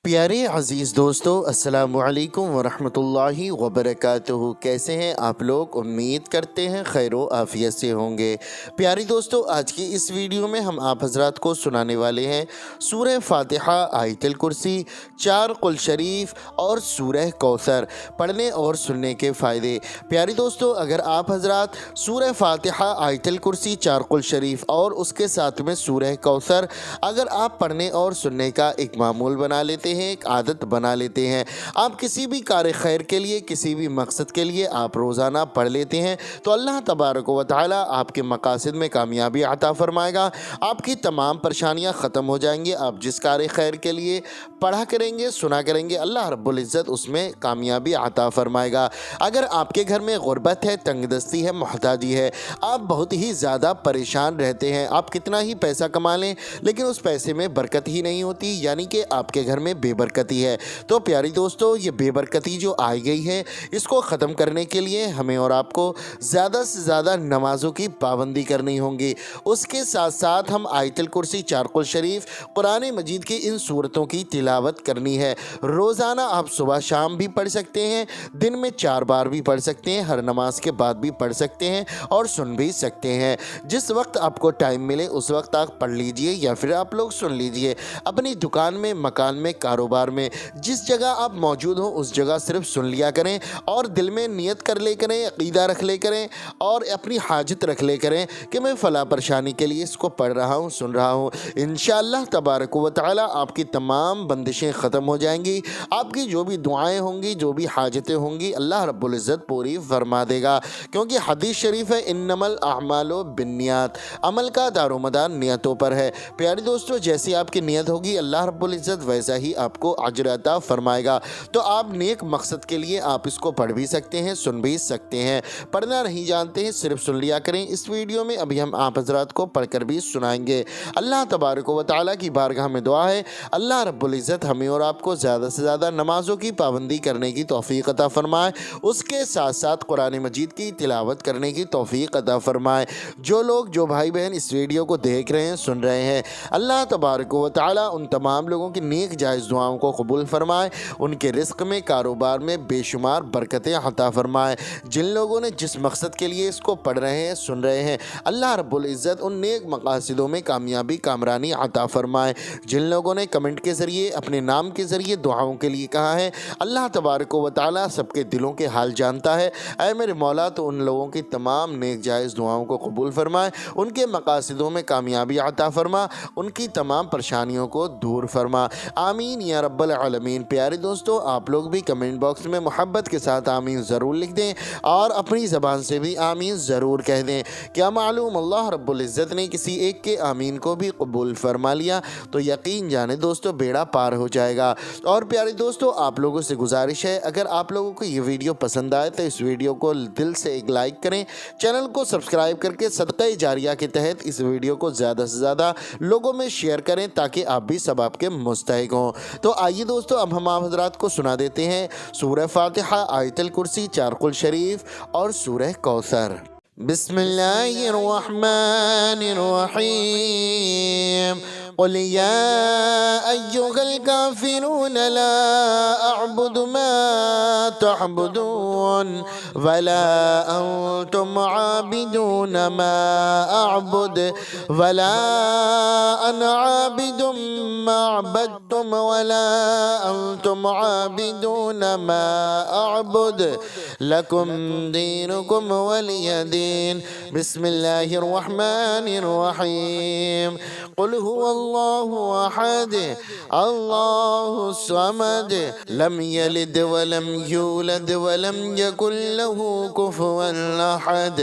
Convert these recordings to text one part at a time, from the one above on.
پیارے عزیز دوستو، السلام علیکم ورحمۃ اللہ وبرکاتہ۔ کیسے ہیں آپ لوگ؟ امید کرتے ہیں خیر و عافیت سے ہوں گے۔ پیاری دوستو، آج کی اس ویڈیو میں ہم آپ حضرات کو سنانے والے ہیں سورہ فاتحہ، آیت الکرسی، 4 قل شریف اور سورہ کوثر پڑھنے اور سننے کے فائدے۔ پیاری دوستو، اگر آپ حضرات سورہ فاتحہ، آیت الکرسی، 4 قل شریف اور اس کے ساتھ میں سورہ کوثر اگر آپ پڑھنے اور سننے کا ایک معمول بنا لیتے ہیں، ایک عادت بنا لیتے ہیں، آپ کسی بھی کار خیر کے لیے، کسی بھی مقصد کے لیے آپ روزانہ پڑھ لیتے ہیں، تو اللہ تبارک و تعالی آپ کے مقاصد میں کامیابی عطا فرمائے گا۔ آپ کی تمام پریشانیاں ختم ہو جائیں گی۔ آپ جس کار خیر کے لیے پڑھا کریں گے، سنا کریں گے، اللہ رب العزت اس میں کامیابی عطا فرمائے گا۔ اگر آپ کے گھر میں غربت ہے، تنگ دستی ہے، محتاجی ہے، آپ بہت ہی زیادہ پریشان رہتے ہیں، آپ کتنا ہی پیسہ کما لیں لیکن اس پیسے میں برکت ہی نہیں ہوتی، یعنی کہ آپ کے گھر میں بے برکتی ہے، تو پیاری دوستو، یہ بے برکتی جو آئی گئی ہے، اس کو ختم کرنے کے لیے ہمیں اور آپ کو زیادہ سے زیادہ نمازوں کی پابندی کرنی ہوں گی۔ اس کے ساتھ ساتھ ہم آیت الکرسی، 4 قل شریف، قرآن مجید کی ان سورتوں کی تلاوت کرنی ہے۔ روزانہ آپ صبح شام بھی پڑھ سکتے ہیں، دن میں 4 بار بھی پڑھ سکتے ہیں، ہر نماز کے بعد بھی پڑھ سکتے ہیں اور سن بھی سکتے ہیں۔ جس وقت آپ کو ٹائم ملے اس وقت آپ پڑھ لیجئے یا پھر آپ لوگ سن لیجئے۔ اپنی دکان میں، مکان میں، کاروبار میں، جس جگہ آپ موجود ہوں اس جگہ صرف سن لیا کریں اور دل میں نیت کر لے کریں، عقیدہ رکھ لے کریں اور اپنی حاجت رکھ لے کریں کہ میں فلاں پریشانی کے لیے اس کو پڑھ رہا ہوں، سن رہا ہوں۔ انشاءاللہ تبارک و تعالی آپ کی تمام بندشیں ختم ہو جائیں گی۔ آپ کی جو بھی دعائیں ہوں گی، جو بھی حاجتیں ہوں گی، اللہ رب العزت پوری فرما دے گا، کیونکہ حدیث شریف ہے، انما الاعمال بالنیات، عمل کا دار و مدار نیتوں پر ہے۔ پیاری دوستو، جیسی آپ کی نیت ہوگی اللہ رب العزت ویسا ہی آپ کو اجر عطا فرمائے گا۔ تو آپ نیک مقصد کے لیے آپ اس کو پڑھ بھی سکتے ہیں، سن بھی سکتے ہیں۔ پڑھنا نہیں جانتے ہیں، صرف سن لیا کریں۔ اس ویڈیو میں ابھی ہم آپ حضرات کو پڑھ کر بھی سنائیں گے۔ اللہ تبارک و تعالیٰ کی بارگاہ میں دعا ہے، اللہ رب العزت ہمیں اور آپ کو زیادہ سے زیادہ نمازوں کی پابندی کرنے کی توفیق عطا فرمائے، اس کے ساتھ ساتھ قرآن مجید کی تلاوت کرنے کی توفیق عطا فرمائے۔ جو بھائی بہن اس ویڈیو کو دیکھ رہے ہیں، سن رہے ہیں، اللہ تبارک و تعالیٰ ان تمام لوگوں کی نیک جائز دعاؤں کو قبول فرمائے، ان کے رزق میں، کاروبار میں بے شمار برکتیں عطا فرمائے۔ جن لوگوں نے جس مقصد کے لیے اس کو پڑھ رہے ہیں، سن رہے ہیں، اللہ رب العزت ان نیک مقاصدوں میں کامیابی، کامرانی عطا فرمائے۔ جن لوگوں نے کمنٹ کے ذریعے، اپنے نام کے ذریعے دعاؤں کے لیے کہا ہے، اللہ تبارک و تعالیٰ سب کے دلوں کے حال جانتا ہے، اے میرے مولا تو ان لوگوں کی تمام نیک جائز دعاؤں کو قبول فرمائے، ان کے مقاصدوں میں کامیابی عطا فرما، ان کی تمام پریشانیوں کو دور فرما، آمین یا رب العالمین۔ پیارے دوستو، آپ لوگ بھی کمنٹ باکس میں محبت کے ساتھ آمین ضرور لکھ دیں اور اپنی زبان سے بھی آمین ضرور کہہ دیں۔ کیا معلوم اللہ رب العزت نے کسی ایک کے آمین کو بھی قبول فرما لیا تو یقین جانے دوستو بیڑا پار ہو جائے گا۔ اور پیارے دوستو، آپ لوگوں سے گزارش ہے، اگر آپ لوگوں کو یہ ویڈیو پسند آئے تو اس ویڈیو کو دل سے ایک لائک کریں، چینل کو سبسکرائب کر کے صدقہ جاریہ کے تحت اس ویڈیو کو زیادہ سے زیادہ لوگوں میں شیئر کریں تاکہ آپ بھی ثواب کے مستحق ہوں۔ تو آئیے دوستو، اب ہم آپ حضرات کو سنا دیتے ہیں سورہ فاتحہ، آیت الکرسی، 4 قل شریف اور سورہ کوثر۔ بسم اللہ الرحمن الرحیم۔ قل یا ایہا الکافرون لا اعبد ما تعبدون ولا انتم عابدون ما اعبد ولا انا عابد ما عبدتم ولا انتم عابدون ما اعبد لکم دینکم ولی دین۔ بسم اللہ الرحمن الرحیم۔ قل هو اللہ احد اللہ الصمد لم یلد ولم یولد ولم یکن له کفوا احد۔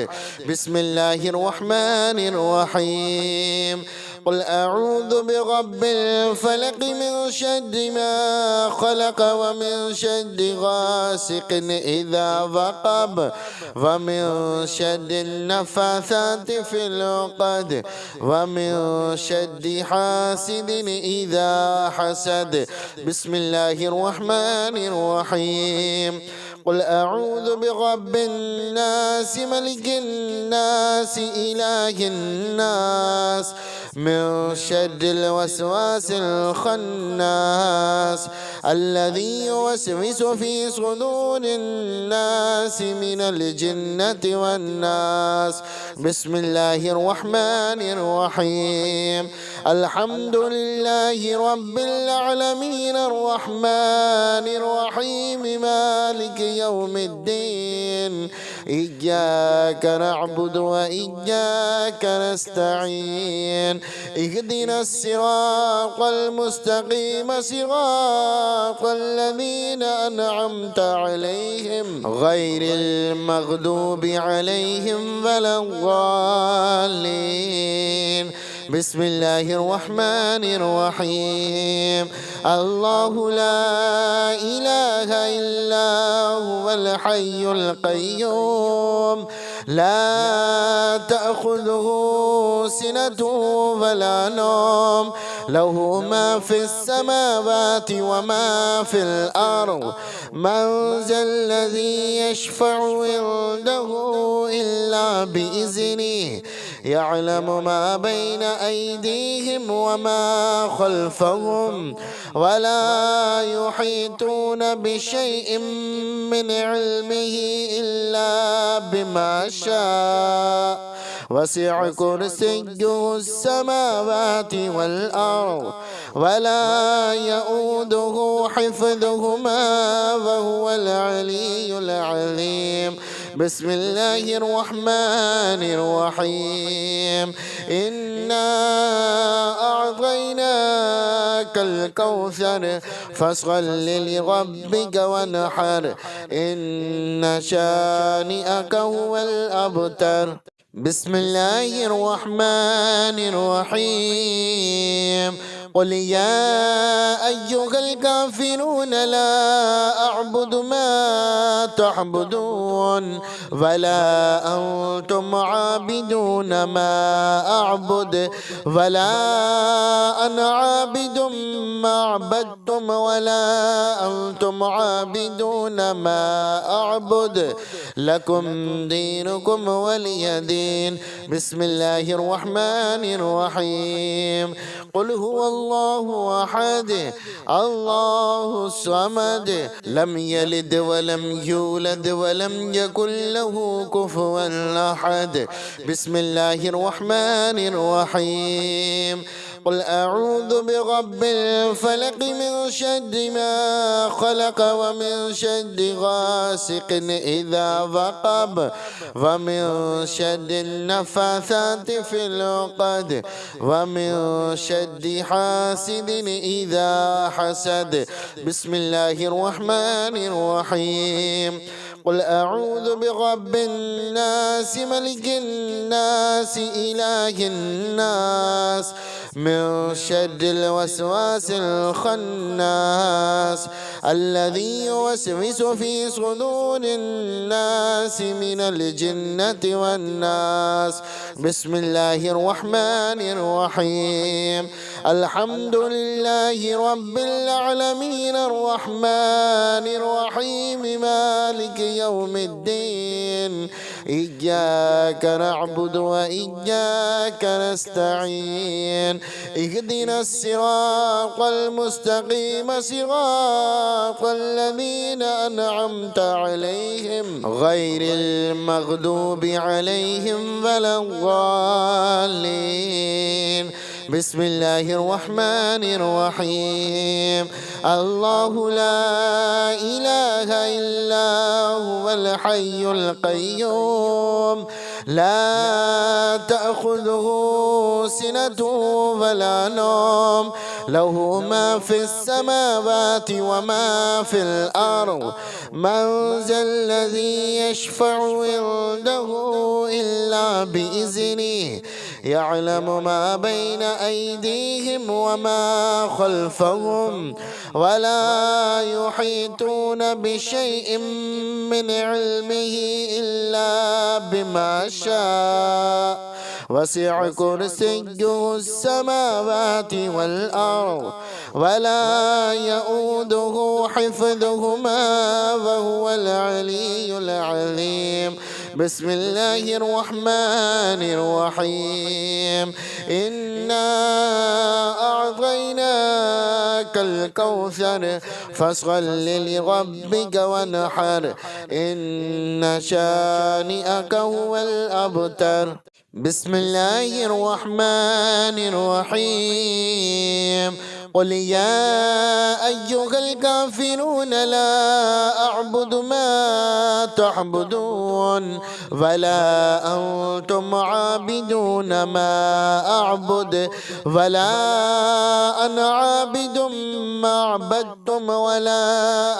بسم اللہ الرحمن الرحیم۔ قل اعوذ برب الفلق من شر ما خلق ومن شر غاسق اذا وقب ومن شر النفاثات في العقد ومن شر حاسد اذا حسد۔ بسم اللہ الرحمن الرحیم۔ قل اعوذ برب الناس ملك الناس اله الناس من شر الوسواس الخناس الذي يوسوس في صدور الناس من الجنة والناس. بسم الله الرحمن الرحيم. الحمد لله رب العالمين الرحمن الرحيم مالك يوم الدين. إياك نعبد وإياك نستعين. اهدنا الصراط المستقيم صراط الذين أنعمت عليهم غير المغضوب عليهم ولا الضالين. بسم الله الرحمن الرحيم. الله لا إله إلا هو الحي القيوم لا تأخذه سنة ولا نوم له ما في السماوات وما في الأرض. من ذا الذي يشفع عنده إلا بإذنه يعلم ما بين أيديهم وما خلفهم ولا يحيطون بشيء من علمه إلا بما شاء. وسع كرسيه السماوات والأرض ولا يؤوده حفظهما وهو العلي العظيم. بسم الله الرحمن الرحيم. إنا أعطيناك الكوثر فصل لربك وانحر إن شانئك هو الأبتر. بسم الله الرحمن الرحيم. قل يا أيها الكافرون لا أعبد ما تعبدون ولا أنتم عابدون ما أعبد ولا أنا عابد ما عبدتم ولا أنتم عابدون ما أعبد لكم دينكم ولي دين. بسم الله الرحمن الرحيم. قل هو الله أحد الله الصمد لم يلد ولم يولد ولم يكن له كفوا أحد. بسم الله الرحمن الرحيم. قل أعوذ برب الفلق من شر ما خلق ومن شر غاسق إذا وقب ومن شر النفاثات في العقد ومن شر حاسد إذا حسد. بسم الله الرحمن الرحيم. قل أعوذ برب الناس ملك الناس إله الناس من شر الوسواس الخناس الذي يوسوس في صدور الناس من الجنة والناس. بسم الله الرحمن الرحيم. الحمد لله رب العالمين الرحمن الرحيم مالك يوم الدين. إياك نعبد وإياك نستعين. اهدنا الصراط المستقيم صراط الذين أنعمت عليهم غير المغضوب عليهم ولا الضالين. بسم الله الرحمن الرحيم. الله لا إله إلا هو الحي القيوم لا تأخذه سنة ولا نوم له ما في السماوات وما في الأرض. من ذا الذي يشفع عنده إلا بإذنه يعلم ما بين أيديهم وما خلفهم ولا يحيطون بشيء من علمه إلا بما شاء. وسع كرسيه السماوات والأرض ولا يؤوده حفظهما وهو العلي العظيم. بسم الله الرحمن الرحيم إنا أعطيناك الكوثر فصل لربك وانحر إن شانئك هو الأبتر بسم الله الرحمن الرحيم قل يا أيها الكافرون لا أعبد ما تعبدون ولا أنتم عابدون ما أعبد ولا أنا عابد ما عبدتم ولا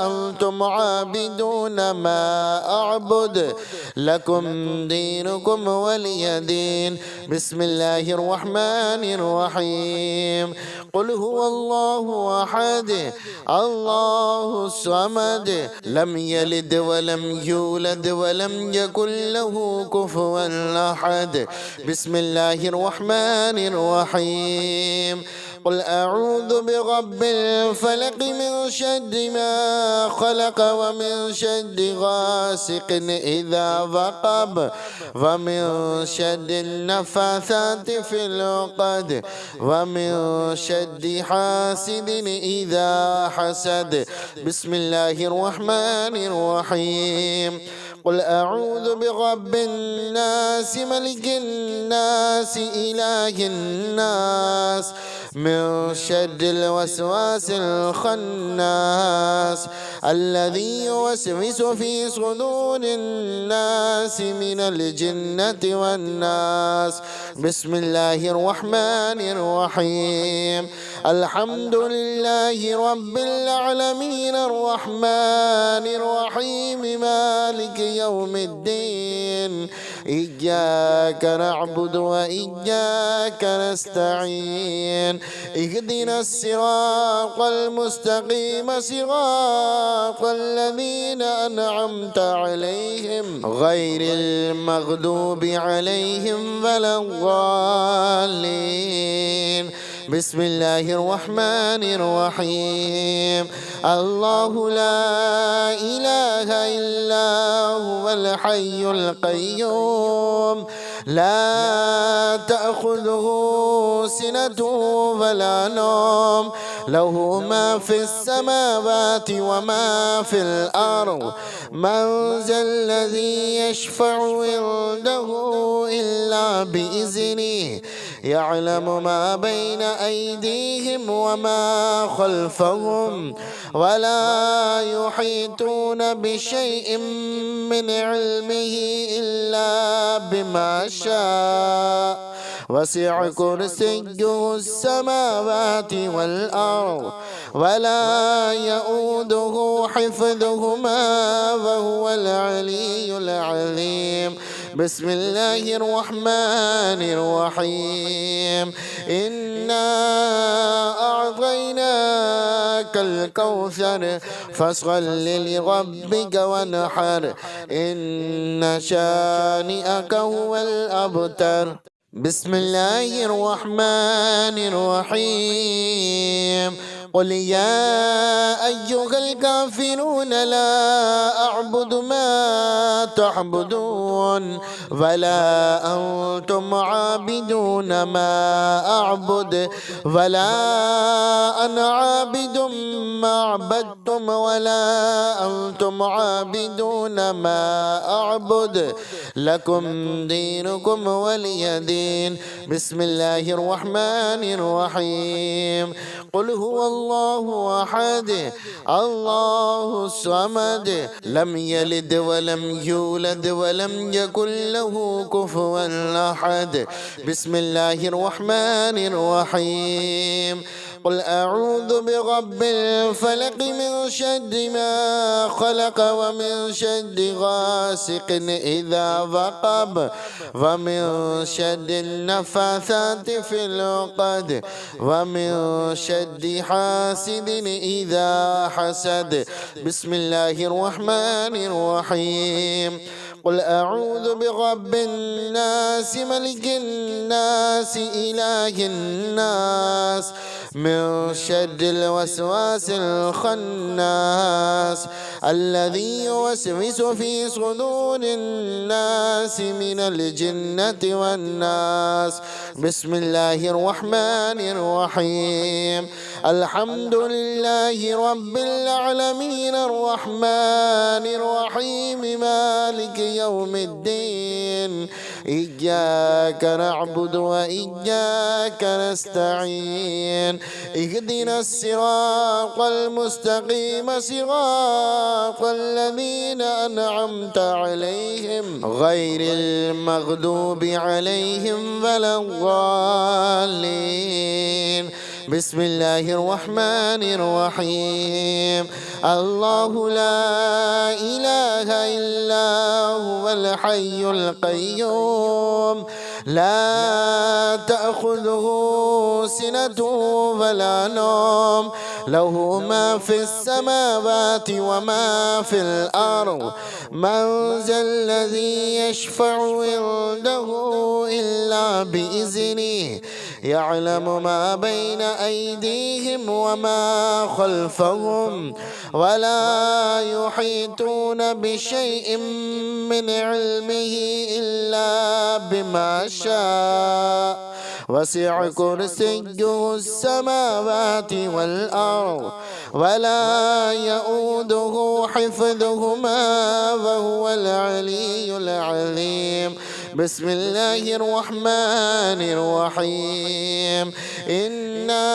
أنتم عابدون ما أعبد لكم دينكم ولي دين بسم الله الرحمن الرحيم قل هو الله أحد الله الصمد لم يلد ولم يولد ولم يكن له كفوا أحد بسم الله الرحمن الرحيم قل أعوذ برب الفلق من شر ما خلق ومن شر غاسق إذا وقب ومن شر النفاثات في العقد ومن شر حاسد إذا حسد بسم الله الرحمن الرحيم قل أعوذ برب الناس ملك الناس إله الناس من شر الوسواس الخناس الذي يوسوس في صدور الناس من الجنة والناس بسم الله الرحمن الرحيم الحمد لله رب العالمين الرحمن الرحيم مالك يوم الدين إياك نعبد وإياك نستعين اهدنا الصراط المستقيم صراط الذين أنعمت عليهم غير المغضوب عليهم ولا الضالين بسم الله الرحمن الرحيم الله لا إله إلا هو الحي القيوم لا تأخذه سنة ولا نوم له ما في السماوات وما في الأرض من ذا الذي يشفع عنده إلا بإذنه يعلم ما بين أيديهم وما خلفهم ولا يحيطون بشيء من علمه إلا بما شاء وسع كرسيه السماوات والأرض ولا يؤوده حفظهما وهو العلي العظيم بسم الله الرحمن الرحيم إنا أعطيناك الكوثر فصل لربك وانحر إن شانئك هو الأبتر بسم الله الرحمن الرحيم قل يا أيها الكافرون لا أعبد ما تعبدون ولا أنتم عابدون ما أعبد ولا أنا عابد ما عبدتم ولا أنتم عابدون ما أعبد لكم دينكم ولي دين بسم الله الرحمن الرحيم قل هو الله أحد الله الصمد لم يلد ولم يولد ولم يكن له كفوا أحد بسم الله الرحمن الرحيم قل أعوذ برب الفلق من شر ما خلق ومن شر غاسق إذا وقب ومن شر النفاثات في العقد ومن شر حاسد إذا حسد بسم الله الرحمن الرحيم قل أعوذ برب الناس ملك الناس إله الناس من شر الوسواس الخناس الذي يوسوس في صدور الناس من الجنة والناس. بسم الله الرحمن الرحيم. الحمد لله رب العالمين الرحمن الرحيم مالك يوم الدين. إياك نعبد وإياك نستعين. اهدنا الصراط المستقيم صراط الذين أنعمت عليهم غير المغضوب عليهم ولا الضالين. بسم الله الرحمن الرحيم. الله لا إله إلا هو الحي القيوم لا تأخذه سنة ولا نوم له ما في السماوات وما في الأرض. من ذا الذي يشفع عنده إلا بإذنه يعلم ما بين أيديهم وما خلفهم ولا يحيطون بشيء من علمه إلا بما شاء. وسع كرسيه السماوات والأرض ولا يؤوده حفظهما وهو العلي العظيم. بسم الله الرحمن الرحيم. إنا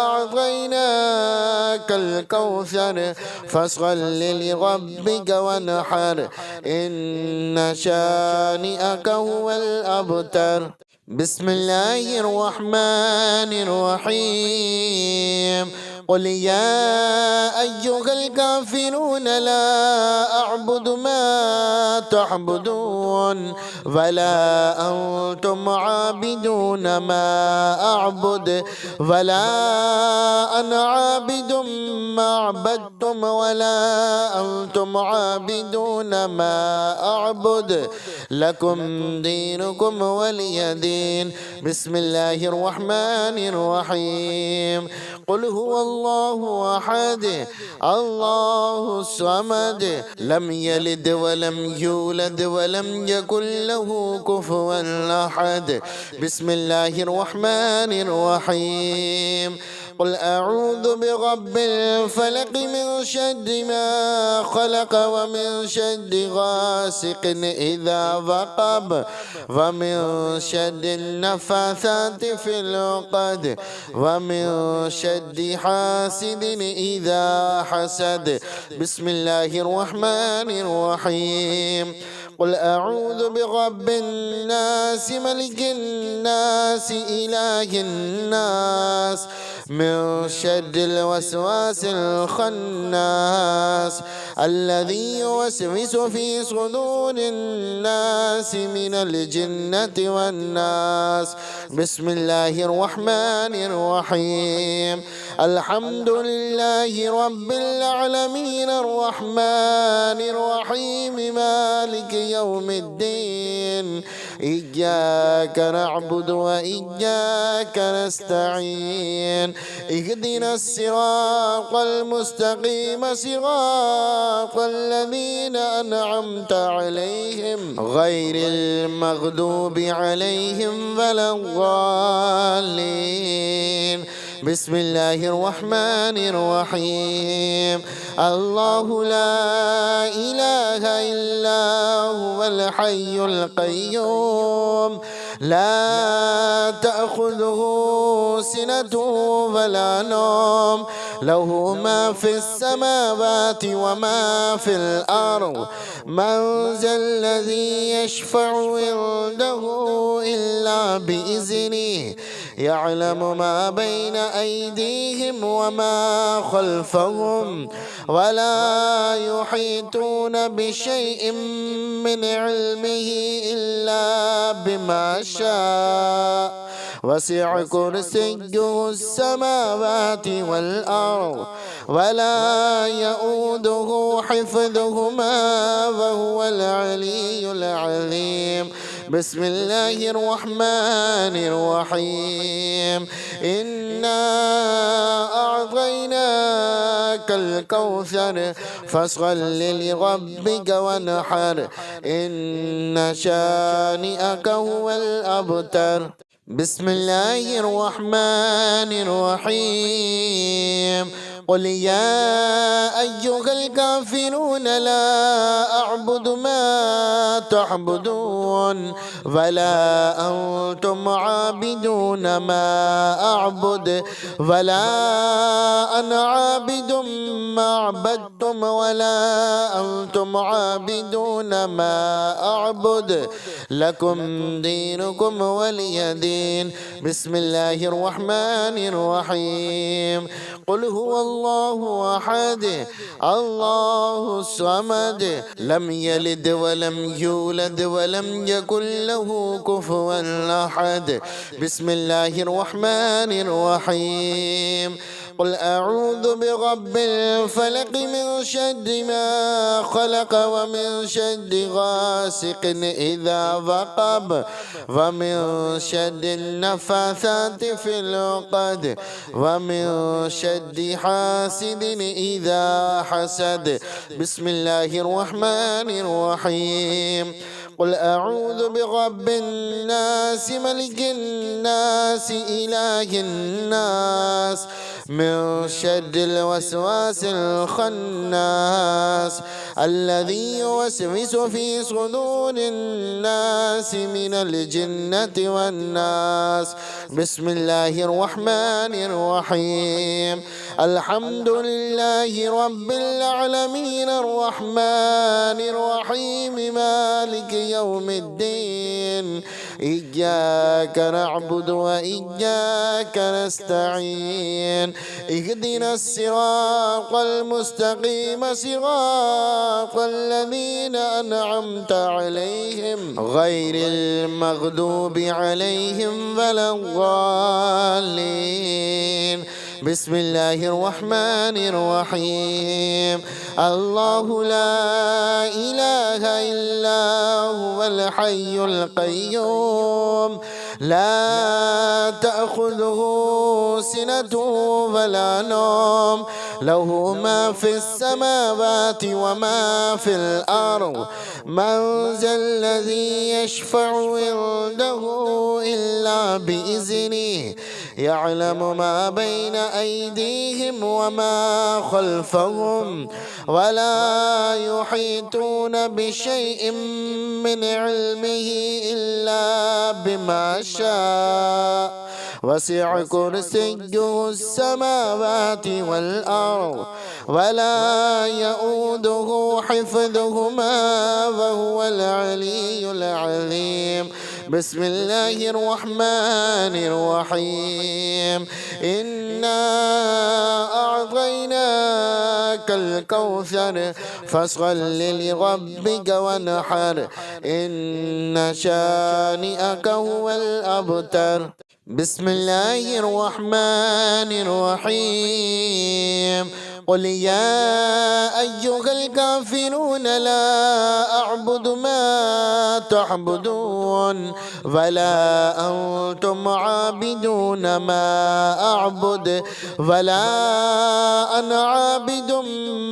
أعطيناك الكوثر فصل لربك وانحر إن شانئك هو الأبتر. بسم الله الرحمن الرحيم. قل يا أيها الكافرون لا أعبد ما تعبدون ولا أنتم عابدون ما أعبد ولا أنا عابد ما عبدتم ولا أنتم عابدون ما أعبد لكم دينكم ولي دين. بسم الله الرحمن الرحيم. قل هو الله أحد الله الصمد لم يلد ولم يولد ولم يكن له كفوا أحد. بسم الله الرحمن الرحيم. قل أعوذ برب الفلق من شر ما خلق ومن شر غاسق إذا وقب ومن شر النفاثات في العقد ومن شر حاسد إذا حسد. بسم الله الرحمن الرحيم. قل أعوذ برب الناس ملك الناس إله الناس من شر الوسواس الخناس الذي يوسوس في صدور الناس من الجنة والناس. بسم الله الرحمن الرحيم. الحمد لله رب العالمين الرحمن الرحيم مالك يوم الدين. إياك نعبد وإياك نستعين. اهدنا الصراط المستقيم صراط الذين أنعمت عليهم غير المغضوب عليهم ولا الضالين. بسم الله الرحمن الرحيم. الله لا إله إلا هو الحي القيوم لا تأخذه سنة ولا نوم له ما في السماوات وما في الأرض. من ذا الذي يشفع عنده إلا بإذنه يعلم ما بين أيديهم وما خلفهم ولا يحيطون بشيء من علمه إلا بما شاء. وسع كرسيه السماوات والأرض ولا يؤوده حفظهما وهو العلي العظيم. بسم الله الرحمن الرحيم إنا أعطيناك الكوثر فصل لربك وانحر إن شانئك هو الأبتر بسم الله الرحمن الرحيم قل يا أيها الكافرون لا أعبد ما تعبدون ولا أنتم عابدون ما أعبد ولا أنا عابد ما عبدتم ولا أنتم عابدون ما أعبد لكم دينكم ولي دين بسم الله الرحمن الرحيم قل هو الله أحد الله الصمد لم يلد ولم يولد ولم يكن له كفوا أحد بسم الله الرحمن الرحيم قل أعوذ برب الفلق من شر ما خلق ومن شر غاسق إذا وقب ومن شر النفاثات في العقد ومن شر حاسد إذا حسد بسم الله الرحمن الرحيم قل أعوذ برب الناس ملك الناس إله الناس من شر الوسواس الخناس الذي يوسوس في صدور الناس من الجنة والناس بسم الله الرحمن الرحيم الحمد لله رب العالمين الرحمن الرحيم مالك يوم الدين إياك نعبد وإياك نستعين اهدنا الصراط المستقيم صراط الذين أنعمت عليهم غير المغضوب عليهم ولا الضالين بسم الله الرحمن الرحيم الله لا إله إلا هو الحي القيوم لا تأخذه سنة ولا نوم له ما في السماوات وما في الأرض من ذا الذي يشفع عنده إلا بإذنه يعلم ما بين أيديهم وما خلفهم ولا يحيطون بشيء من علمه إلا بما شاء وسع كرسيه السماوات والأرض ولا يؤوده حفظهما وهو العلي العظيم بسم الله الرحمن الرحيم إنا أعطيناك الكوثر فصل لربك وانحر إن شانئك هو الأبتر بسم الله الرحمن الرحيم قل يا أيها الكافرون لا أعبد ما تعبدون ولا أنتم عابدون ما أعبد ولا أنا عابد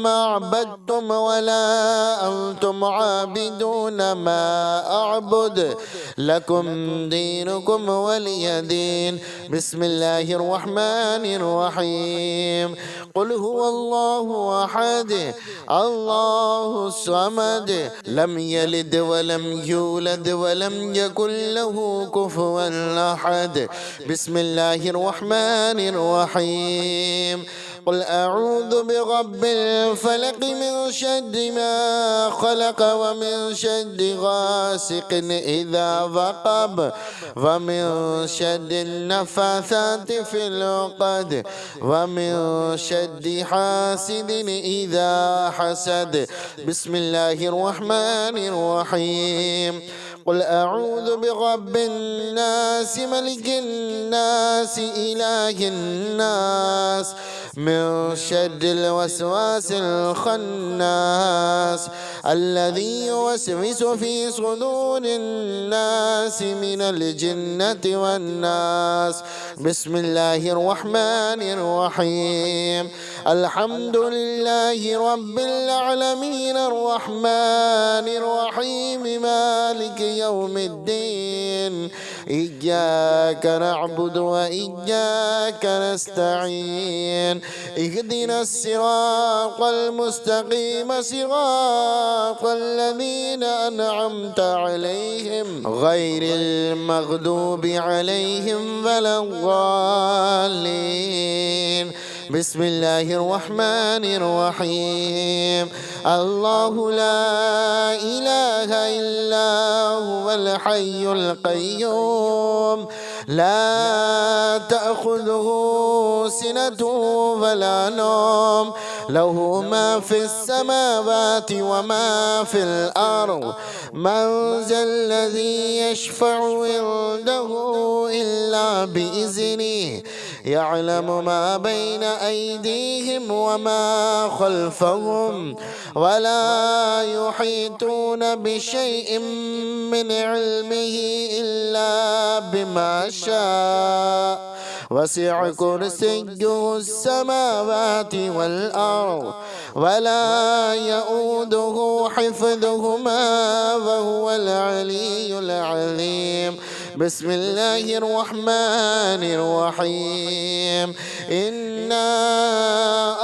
ما عبدتم ولا أنتم عابدون ما أعبد لكم دينكم ولي دين بسم الله الرحمن الرحيم قل هو الله أحد الله الصمد لم يلد ولم يولد ولم يكن له كفوا أحد بسم الله الرحمن الرحيم قل أعوذ برب الفلق من شر ما خلق ومن شر غاسق إذا وقب ومن شر النفاثات في العقد ومن شر حاسد إذا حسد بسم الله الرحمن الرحيم قل أعوذ برب الناس ملك الناس إله الناس من شر الوسواس الخناس الذي يوسوس في صدور الناس من الجنة والناس. بسم الله الرحمن الرحيم. الحمد لله رب العالمين الرحمن الرحيم مالك يوم الدين إياك نعبد وإياك نستعين اهدنا الصراط المستقيم صراط الذين أنعمت عليهم غير المغضوب عليهم ولا الضالين. بسم الله الرحمن الرحيم. الله لا إله إلا هو الحي القيوم لا تأخذه سنة ولا نوم له ما في السماوات وما في الأرض من ذا الذي يشفع عنده إلا بإذنه يعلم ما بين أيديهم وما خلفهم ولا يحيطون بشيء من علمه إلا بما شاء وسع كرسيه السماوات والأرض ولا يؤوده حفظهما وهو العلي العظيم. بسم الله الرحمن الرحيم. إنا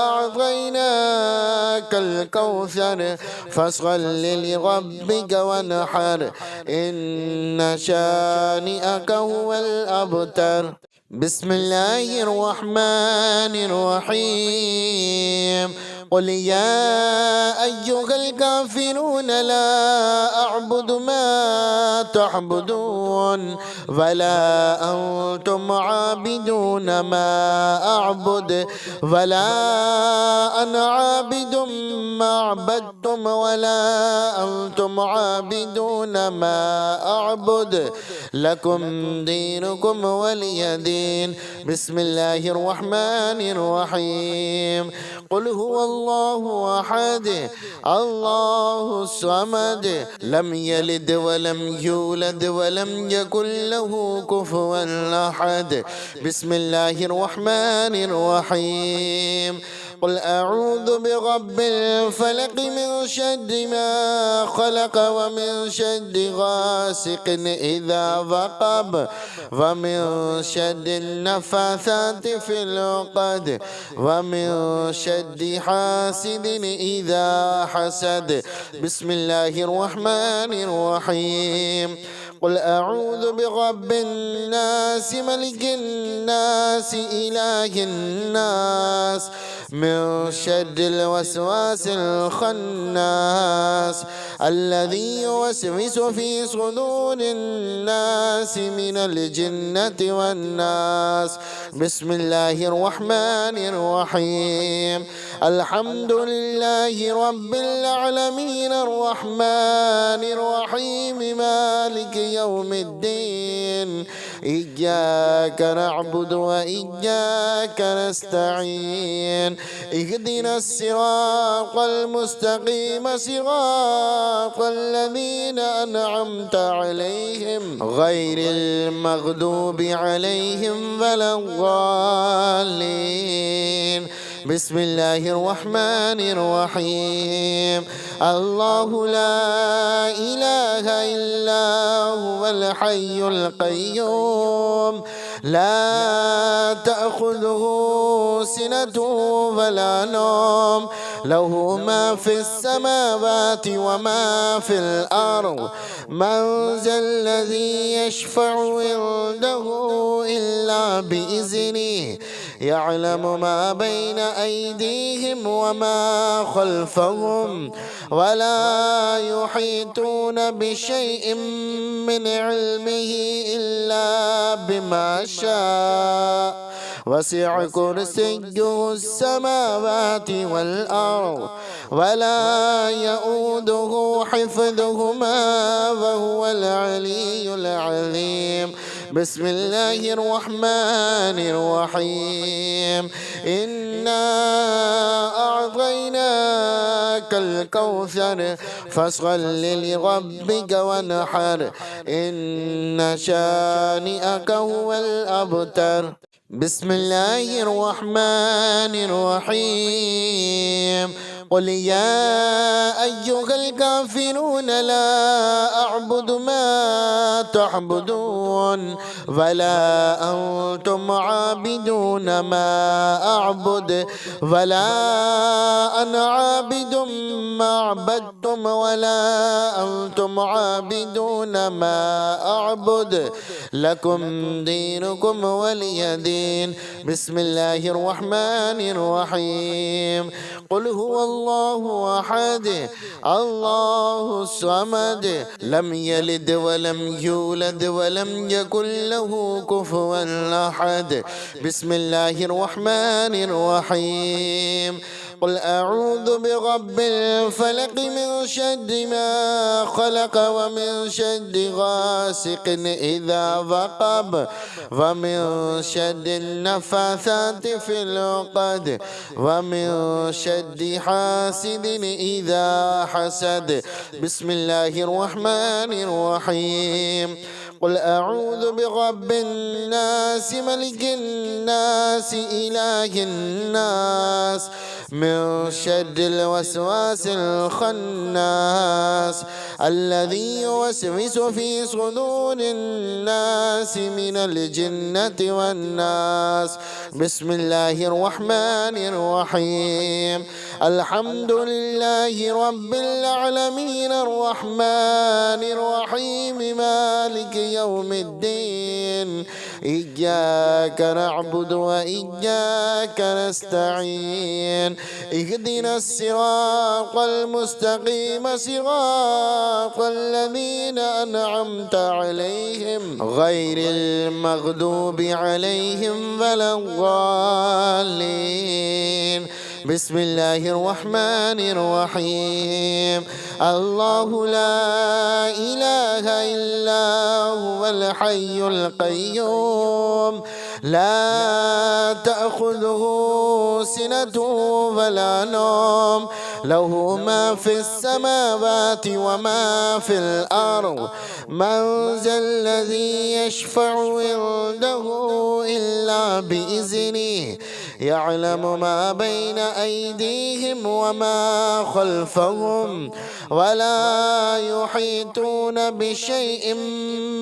أعطيناك الكوثر فصل لربك وانحر إن شانئك هو الأبتر. بسم الله الرحمن الرحيم. قل يا أيها الكافرون لا أعبد ما تعبدون ولا أنتم عابدون ما أعبد ولا أنا عابد ما عبدتم ولا أنتم عابدون ما أعبد لكم دينكم ولي دين. بسم الله الرحمن الرحيم. قل هو الله أحد الله الصمد لم يلد ولم يولد ولم يكن له كفوا أحد. بسم الله الرحمن الرحيم. قل أعوذ برب الفلق من شر ما خلق ومن شر غاسق إذا وقب ومن شر النفاثات في العقد ومن شر حاسد إذا حسد. بسم الله الرحمن الرحيم. قل أعوذ برب الناس ملك الناس إله الناس من شر الوسواس الخناس الذي يوسوس في صدور الناس من الجنة والناس. بسم الله الرحمن الرحيم. الحمد لله رب العالمين الرحمن الرحيم مالك يوم الدين إياك نعبد وإياك نستعين اهدنا الصراط المستقيم صراط الذين أنعمت عليهم غير المغضوب عليهم ولا الضالين. بسم الله الرحمن الرحيم. الله لا إله إلا هو الحي القيوم لا تأخذه سنة ولا نوم له ما في السماوات وما في الأرض من ذا الذي يشفع عنده إلا بإذنه يعلم ما بين أيديهم وما خلفهم ولا يحيطون بشيء من علمه إلا بما شاء وسع كرسيه السماوات والأرض ولا يؤوده حفظهما وهو العلي العظيم. بسم الله الرحمن الرحيم. إنا أعطيناك الكوثر فصل لربك وانحر إن شانئك هو الأبتر. بسم الله الرحمن الرحيم. قل يا أيها الكافرون لا أعبد ما تعبدون ولا أنتم عابدون ما أعبد ولا أنا عابد ما عبدتم ولا أنتم عابدون ما أعبد لكم دينكم ولي دين. بسم الله الرحمن الرحيم. قل هو الله أحد الله الصمد لم يلد ولم يولد ولم يكن له كفوا أحد. بسم الله الرحمن الرحيم. قل أعوذ برب الفلق من شر ما خلق ومن شر غاسق إذا وقب ومن شر النفاثات في العقد ومن شر حاسد إذا حسد. بسم الله الرحمن الرحيم. قل أعوذ برب الناس ملك الناس إله الناس من شر الوسواس الخناس الذي يوسوس في صدور الناس من الجنة والناس. بسم الله الرحمن الرحيم. الحمد لله رب العالمين الرحمن الرحيم مالك يوم الدين إياك نعبد وإياك نستعين اهدنا الصراط المستقيم صراط الذين أنعمت عليهم غير المغضوب عليهم ولا الضالين. بسم الله الرحمن الرحيم. الله لا إله إلا هو الحي القيوم لا تأخذه سنة ولا نوم له ما في السماوات وما في الأرض من ذا الذي يشفع عنده إلا بإذنه يعلم ما بين أيديهم وما خلفهم ولا يحيطون بشيء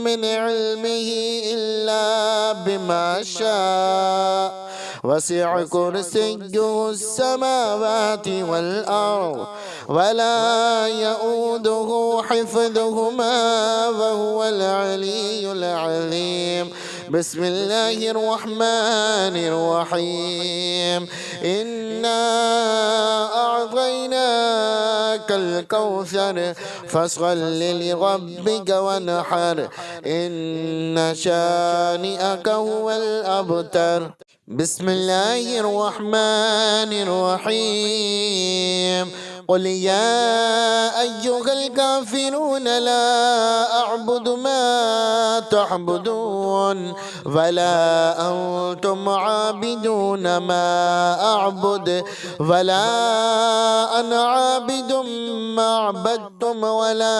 من علمه إلا بما شاء وسع كرسيه السماوات والأرض ولا يؤوده حفظهما وهو العلي العظيم. بسم الله الرحمن الرحيم. إنا أعطيناك الكوثر فصل لربك وانحر إن شانئك هو الأبتر. بسم الله الرحمن الرحيم. قل يا أيها الكافرون لا أعبد ما تعبدون ولا أنتم عابدون ما أعبد ولا أنا عابد ما عبدتم ولا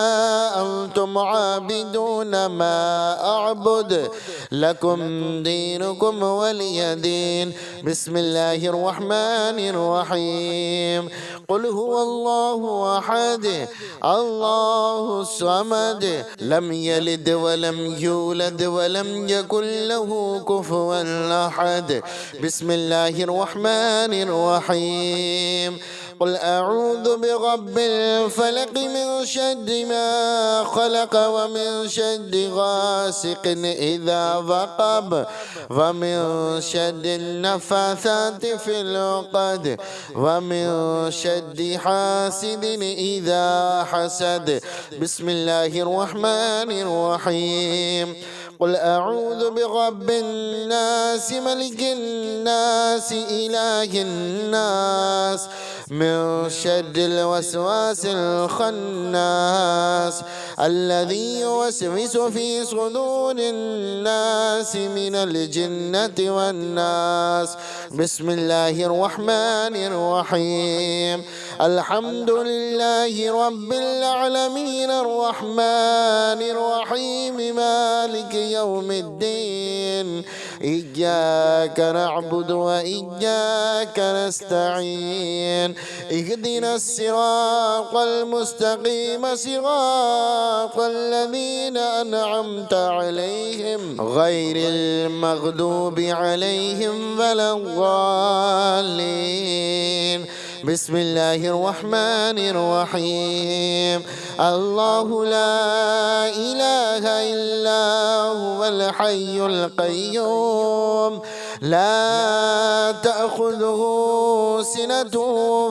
أنتم عابدون ما أعبد لكم دينكم ولي دين. بسم الله الرحمن الرحيم. قل هو الله أحد الله الصمد لم يلد ولم يولد ولم يكن له كفوا أحد. بسم الله الرحمن الرحيم. قل أعوذ برب الفلق من شر ما خلق ومن شر غاسق إذا وقب ومن شر النفاثات في العقد ومن شر حاسد إذا حسد. بسم الله الرحمن الرحيم. قل أعوذ برب الناس ملك الناس إله الناس من شر الوسواس الخناس الذي يوسوس في صدور الناس من الجنة والناس. بسم الله الرحمن الرحيم. الحمد لله رب العالمين الرحمن الرحيم مالك يوم الدين إياك نعبد وإياك نستعين اهدنا الصراط المستقيم صراط الذين أنعمت عليهم غير المغضوب عليهم ولا الضالين. بسم الله الرحمن الرحيم. الله لا إله إلا هو الحي القيوم لا تأخذه سنة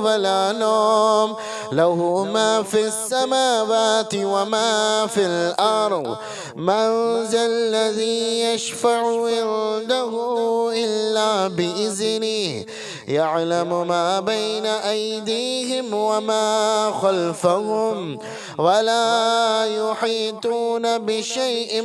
ولا نوم له ما في السماوات وما في الأرض من ذا الذي يشفع عنده إلا بإذنه يعلم ما بين أيديهم وما خلفهم ولا يحيطون بشيء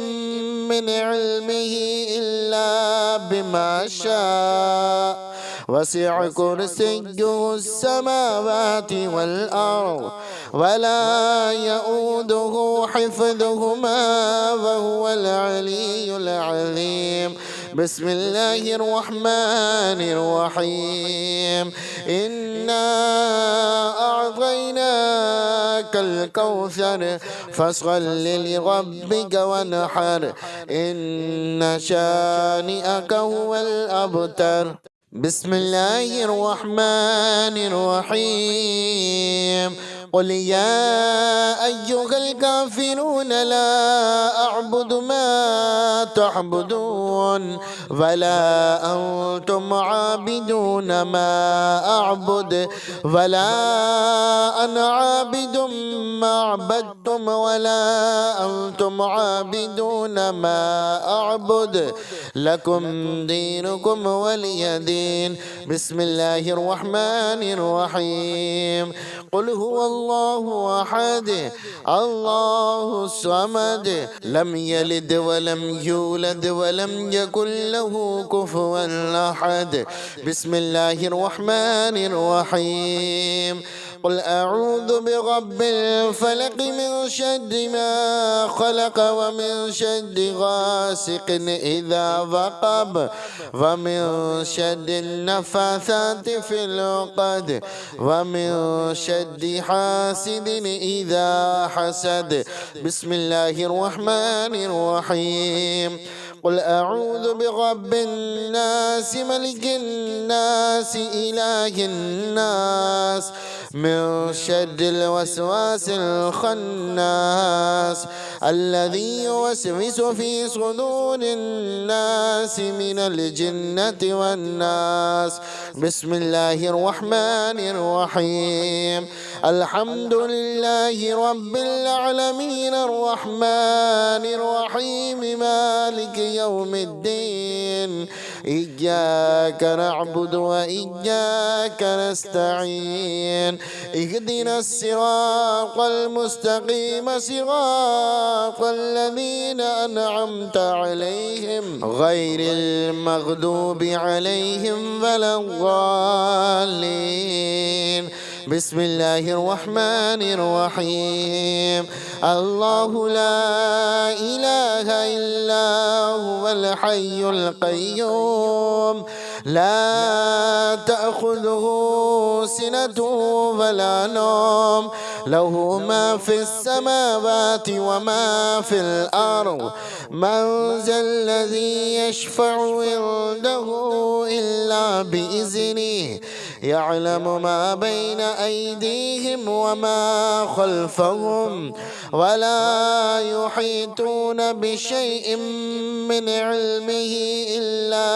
من علمه إلا بما شاء وسع كرسيه السماوات والأرض ولا يؤوده حفظهما وهو العلي العظيم. بسم الله الرحمن الرحيم. إنا أعطيناك الكوثر فصل لربك وانحر إن شانئك هو الأبتر. بسم الله الرحمن الرحيم. قل يا أيها الكافرون لا أعبد ما تعبدون ولا أنتم عابدون ما أعبد ولا أنا عابد ما عبدتم ولا أنتم عابدون ما أعبد لكم دينكم ولي دين. بسم الله الرحمن الرحيم. قل هو الله أحد الله الصمد لم يلد ولم يولد ولم يكن له كفوا أحد. بسم الله الرحمن الرحيم. قل أعوذ برب الفلق من شر ما خلق ومن شر غاسق إذا وقب ومن شر النفاثات في العقد ومن شر حاسد إذا حسد. بسم الله الرحمن الرحيم. قل أعوذ برب الناس ملك الناس إله الناس من شر الوسواس الخناس الذي يوسوس في صدور الناس من الجنة والناس. بسم الله الرحمن الرحيم. الحمد لله رب العالمين الرحمن الرحيم مالك يوم الدين إياك نعبد وإياك نستعين اهدنا الصراط المستقيم صراط الذين أنعمت عليهم غير المغضوب عليهم ولا الضالين. بسم الله الرحمن الرحيم. الله لا إله إلا هو الحي القيوم لا تأخذه سنة ولا نوم له ما في السماوات وما في الأرض من ذا الذي يشفع عنده إلا بإذنه يعلم ما بين أيديهم وما خلفهم ولا يحيطون بشيء من علمه إلا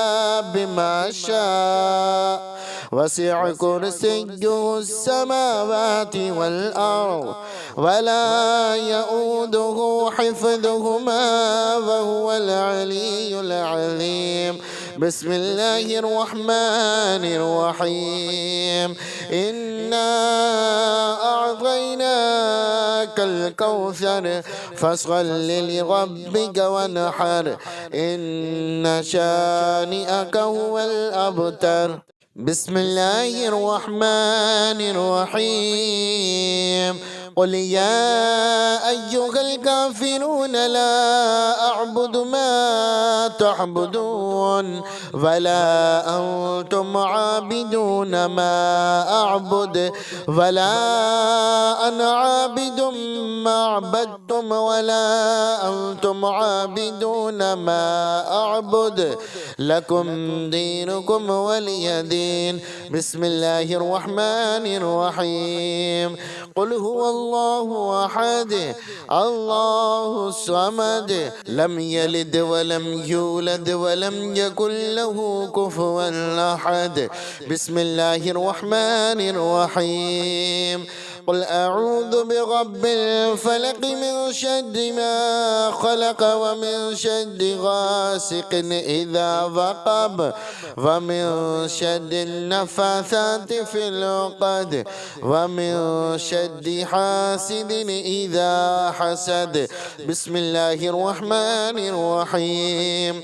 بما شاء وسع كرسيه السماوات والأرض ولا يؤوده حفظهما وهو العلي العظيم. بسم الله الرحمن الرحيم. إنا أعطيناك الكوثر فصل لربك وانحر إن شانئك هو الأبتر. بسم الله الرحمن الرحيم. قل يا أيها الكافرون لا أعبد ما تعبدون ولا أنتم عابدون ما أعبد ولا أنا عابد ما عبدتم ولا أنتم عابدون ما أعبد لكم دينكم ولي دين. بسم الله الرحمن الرحيم. قل هو الله أحد الله الصمد لم يلد ولم يولد ولم يكن له كفوا أحد. بسم الله الرحمن الرحيم. قل أعوذ برب الفلق من شر ما خلق ومن شر غاسق إذا وقب ومن شر النفاثات في العقد ومن شر حاسد إذا حسد. بسم الله الرحمن الرحيم.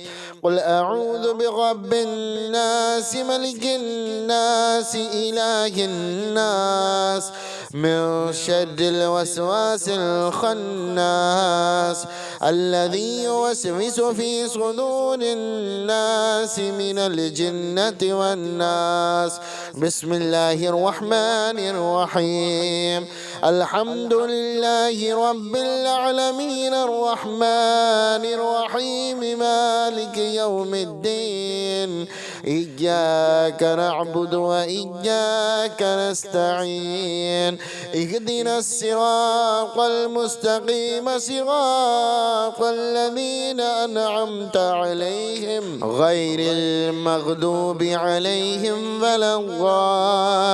قل أعوذ برب الناس ملك الناس إله الناس من شر الوسواس الخناس الذي يوسوس في صدور الناس من الجنة والناس. بسم الله الرحمن الرحيم. الحمد لله رب العالمين الرحمن الرحيم مالك يوم الدين إياك نعبد وإياك نستعين اهدنا الصراط المستقيم صراط الذين أنعمت عليهم غير المغضوب عليهم ولا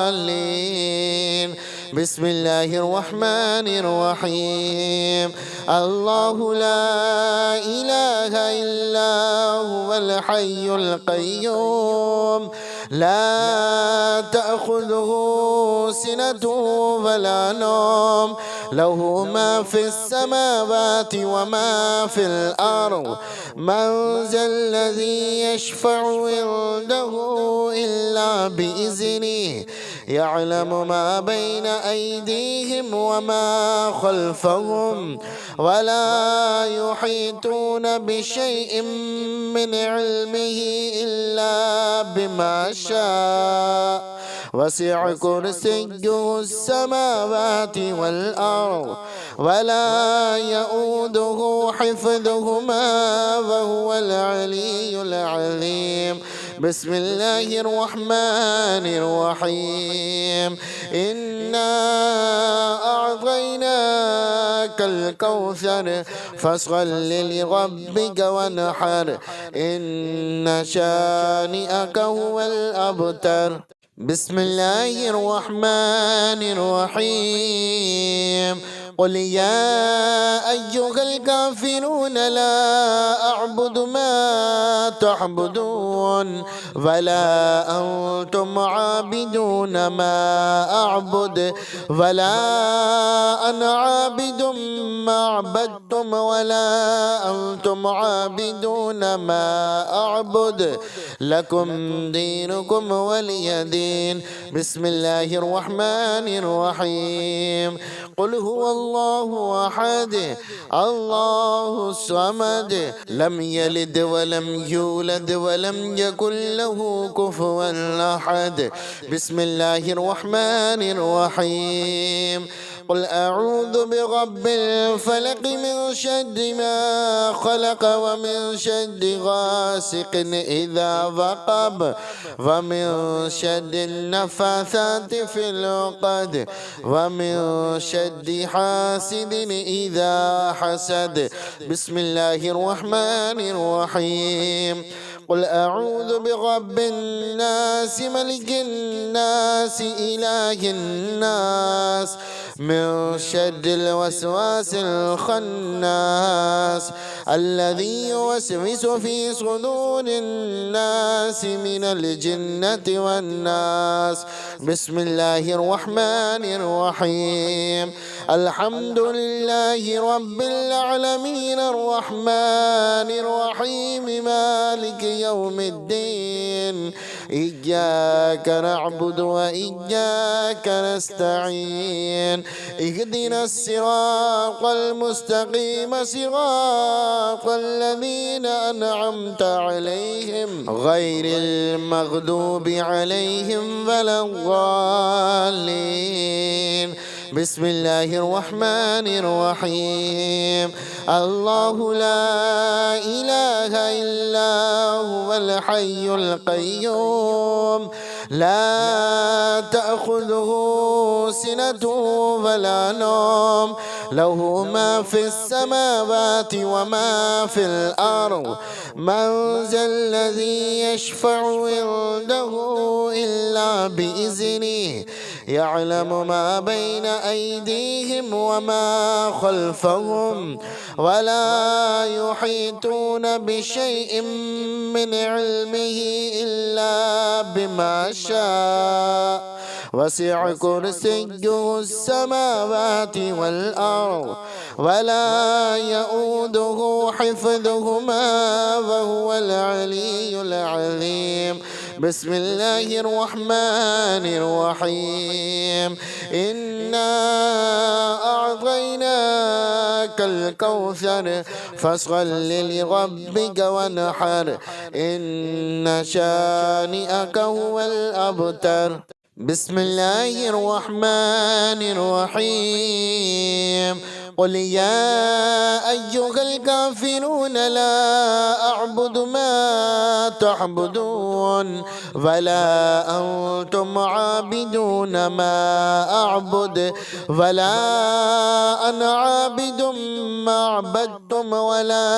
الضالين. بسم الله الرحمن الرحيم. الله لا إله إلا هو الحي القيوم لا تأخذه سنة ولا نوم له ما في السماوات وما في الأرض من ذا الذي يشفع عنده إلا بإذنه يعلم ما بين أيديهم وما خلفهم ولا يحيطون بشيء من علمه إلا بما شاء وسع كرسيه السماوات والأرض ولا يؤوده حفظهما وهو العلي العظيم. بسم الله الرحمن الرحيم. إنا أعطيناك الكوثر فصل لربك وانحر إن شانئك هو الأبتر. بسم الله الرحمن الرحيم. قل يا أيها الكافرون لا أعبد ما تعبدون ولا أنتم عابدون ما أعبد ولا أنا عابد ما عبدتم ولا أنتم عابدون ما أعبد لكم دينكم ولي دين. بسم الله الرحمن الرحيم. قل هو الله أحد الله الصمد لم يلد ولم يولد ولم يكن له كفوا أحد. بسم الله الرحمن الرحيم. قل أعوذ برب الفلق من شر ما خلق ومن شر غاسق إذا وقب ومن شر النفاثات في العقد ومن شر حاسد إذا حسد. بسم الله الرحمن الرحيم. قل أعوذ برب الناس ملك الناس إله الناس من شر الوسواس الخناس الذي يوسوس في صدور الناس من الجنة والناس. بسم الله الرحمن الرحيم. الحمد لله رب العالمين الرحمن الرحيم مالك يوم الدين إياك نعبد وإياك نستعين اهدنا الصراط المستقيم صراط الذين أنعمت عليهم غير المغضوب عليهم ولا الضالين. بسم الله الرحمن الرحيم. الله لا إله إلا هو الحي القيوم لا تأخذه سنة ولا نوم له ما في السماوات وما في الأرض من ذا الذي يشفع عنده إلا بإذنه يعلم ما بين أيديهم وما خلفهم ولا يحيطون بشيء من علمه إلا بما شاء وسع كرسيه السماوات والأرض ولا يؤوده حفظهما وهو العلي العظيم. بسم الله الرحمن الرحيم. إنا أعطيناك الكوثر فصل لربك وانحر إن شانئك هو الأبتر. بسم الله الرحمن الرحيم. قل يا أيها الكافرون لا أعبد ما تعبدون ولا أنتم عابدون ما أعبد ولا أنا عابد ما عبدتم ولا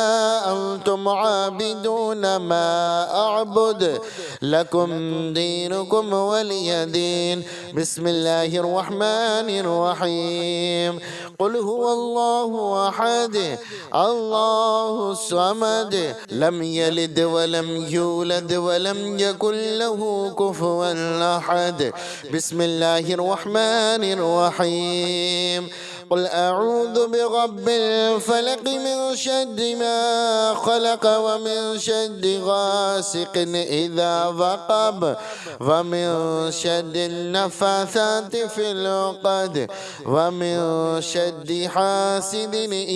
أنتم عابدون ما أعبد لكم دينكم ولي دين. بسم الله الرحمن الرحيم. قل هو الله أحد الله الصمد لم يلد ولم يولد ولم يكن له كفوا أحد. بسم الله الرحمن الرحيم. قل أعوذ برب الفلق من شر ما خلق ومن شر غاسق إذا وقب ومن شر النفاثات في العقد ومن شر حاسد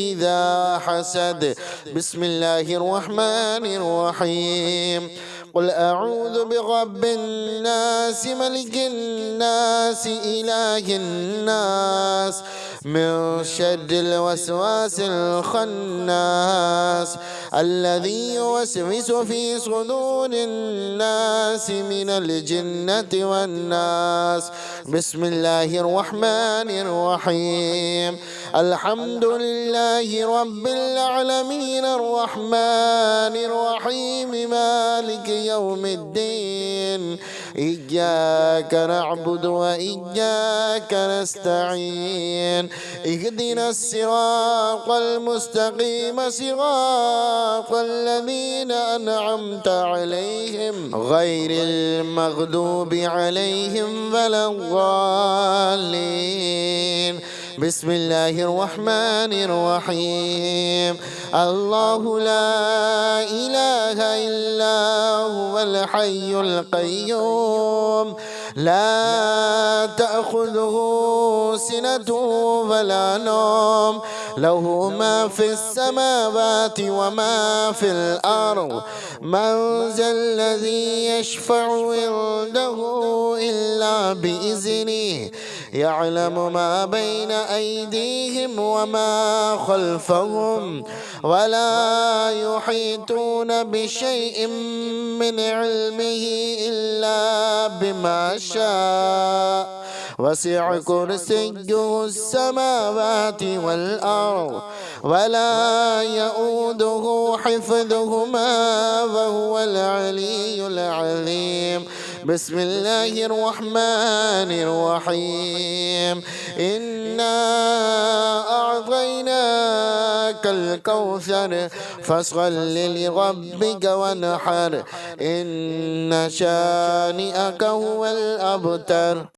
إذا حسد. بسم الله الرحمن الرحيم. قل أعوذ برب الناس ملك الناس إله الناس من شر الوسواس الخناس الذي يوسوس في صدور الناس من الجنة والناس. بسم الله الرحمن الرحيم. الحمد لله رب العالمين الرحمن الرحيم مالك يوم الدين إياك نعبد وإياك نستعين اهدنا الصراط المستقيم صراط الذين أنعمت عليهم غير المغضوب عليهم ولا الضالين. بسم الله الرحمن الرحيم. الله لا إله إلا هو الحي القيوم لا تأخذه سنة ولا نوم له ما في السماوات وما في الأرض من ذا الذي يشفع عنده إلا بإذنه يعلم ما بين أيديهم وما خلفهم ولا يحيطون بشيء من علمه إلا بما شاء وسع كرسيه السماوات والأرض ولا يؤوده حفظهما وهو العلي العظيم. بسم الله الرحمن الرحيم. إنا أعطيناك الكوثر فصل لربك وانحر إن شانئك هو الأبتر.